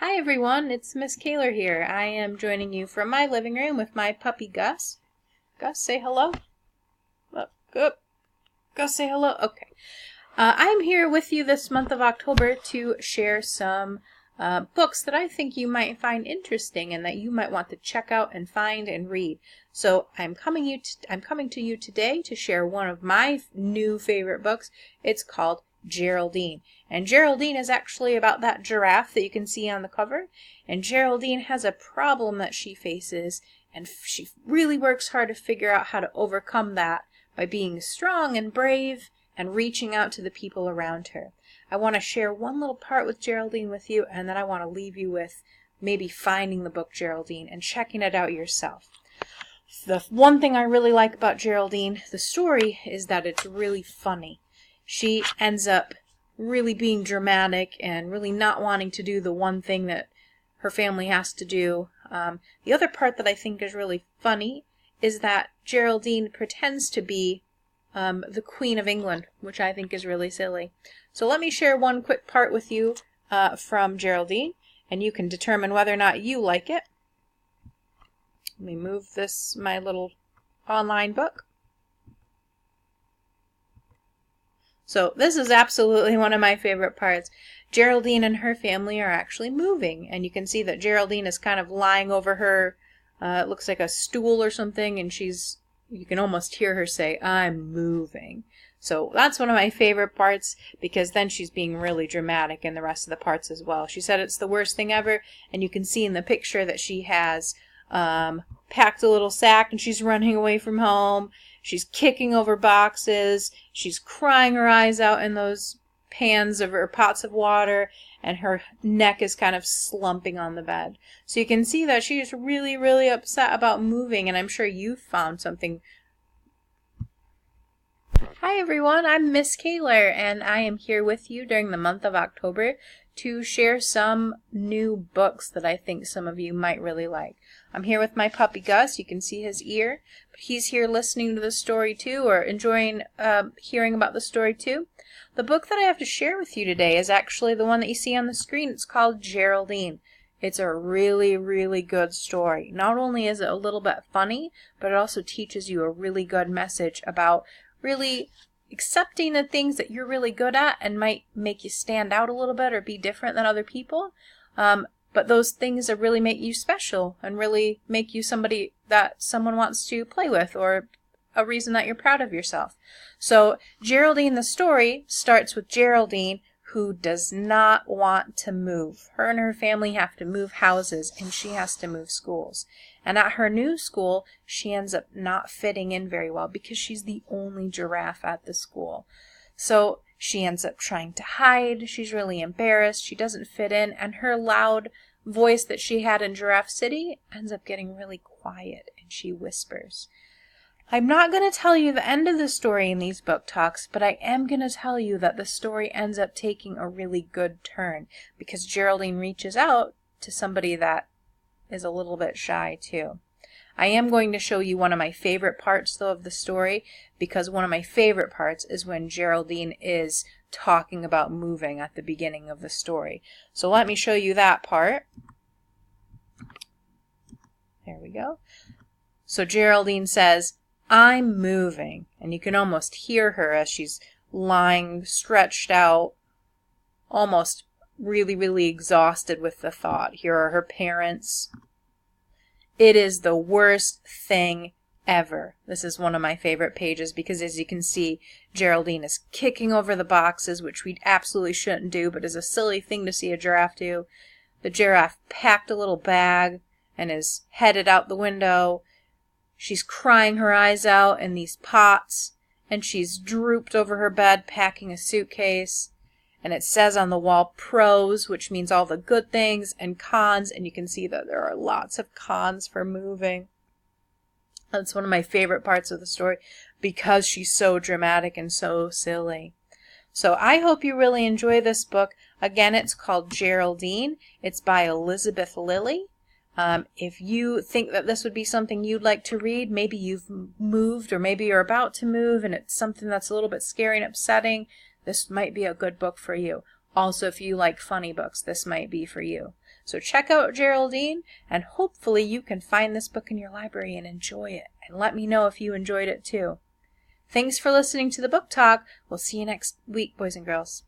Hi everyone, it's Miss Kaler here. I am joining you from my living room with my puppy Gus. Gus, say hello. Gus, say hello. Okay. I'm here with you this month of October to share some books that I think you might find interesting and that you might want to check out and find and read. So I'm coming to you today to share one of my new favorite books. It's called Geraldine. And Geraldine is actually about that giraffe that you can see on the cover. And Geraldine has a problem that she faces, and she really works hard to figure out how to overcome that by being strong and brave and reaching out to the people around her. I want to share one little part with Geraldine with you, and then I want to leave you with maybe finding the book Geraldine and checking it out yourself. The one thing I really like about Geraldine, the story, is that it's really funny. She ends up really being dramatic and really not wanting to do the one thing that her family has to do. The other part that I think is really funny is that Geraldine pretends to be the Queen of England, which I think is really silly. So let me share one quick part with you from Geraldine, and you can determine whether or not you like it. Let me move my little online book. So this is absolutely one of my favorite parts. Geraldine and her family are actually moving, and you can see that Geraldine is kind of lying over her, it looks like a stool or something, and you can almost hear her say, "I'm moving." So that's one of my favorite parts, because then she's being really dramatic in the rest of the parts as well. She said it's the worst thing ever, and you can see in the picture that she has packed a little sack and she's running away from home. She's kicking over boxes. She's crying her eyes out in those pans or pots of water, and her neck is kind of slumping on the bed. So you can see that she's really, really upset about moving, and I'm sure you found something. Hi everyone, I'm Miss Kaler, and I am here with you during the month of October to share some new books that I think some of you might really like. I'm here with my puppy Gus. You can see his ear, but he's here listening to the story too, or enjoying hearing about the story too. The book that I have to share with you today is actually the one that you see on the screen. It's called Geraldine. It's a really, really good story. Not only is it a little bit funny, but it also teaches you a really good message about really accepting the things that you're really good at and might make you stand out a little bit or be different than other people. But those things that really make you special and really make you somebody that someone wants to play with, or a reason that you're proud of yourself. So Geraldine, the story, starts with Geraldine, who does not want to move. Her and her family have to move houses, and she has to move schools. And at her new school, she ends up not fitting in very well because she's the only giraffe at the school. So she ends up trying to hide. She's really embarrassed. She doesn't fit in, and her loud voice that she had in Giraffe City ends up getting really quiet, and she whispers. I'm not going to tell you the end of the story in these book talks, but I am going to tell you that the story ends up taking a really good turn, because Geraldine reaches out to somebody that is a little bit shy too. I am going to show you one of my favorite parts, though, of the story, because one of my favorite parts is when Geraldine is talking about moving at the beginning of the story. So let me show you that part. There we go. So Geraldine says, "I'm moving," and you can almost hear her as she's lying stretched out, almost really, really exhausted with the thought. Here are her parents. It is the worst thing ever. This is one of my favorite pages because, as you can see, Geraldine is kicking over the boxes, which we absolutely shouldn't do, but is a silly thing to see a giraffe do. The giraffe packed a little bag and is headed out the window. She's crying her eyes out in these pots, and she's drooped over her bed packing a suitcase. And it says on the wall, pros, which means all the good things, and cons, and you can see that there are lots of cons for moving. That's one of my favorite parts of the story because she's so dramatic and so silly. So I hope you really enjoy this book. Again, it's called Geraldine. It's by Elizabeth Lilly. If you think that this would be something you'd like to read, maybe you've moved or maybe you're about to move and it's something that's a little bit scary and upsetting, this might be a good book for you. Also, if you like funny books, this might be for you. So check out Geraldine, and hopefully you can find this book in your library and enjoy it. And let me know if you enjoyed it too. Thanks for listening to the book talk. We'll see you next week, boys and girls.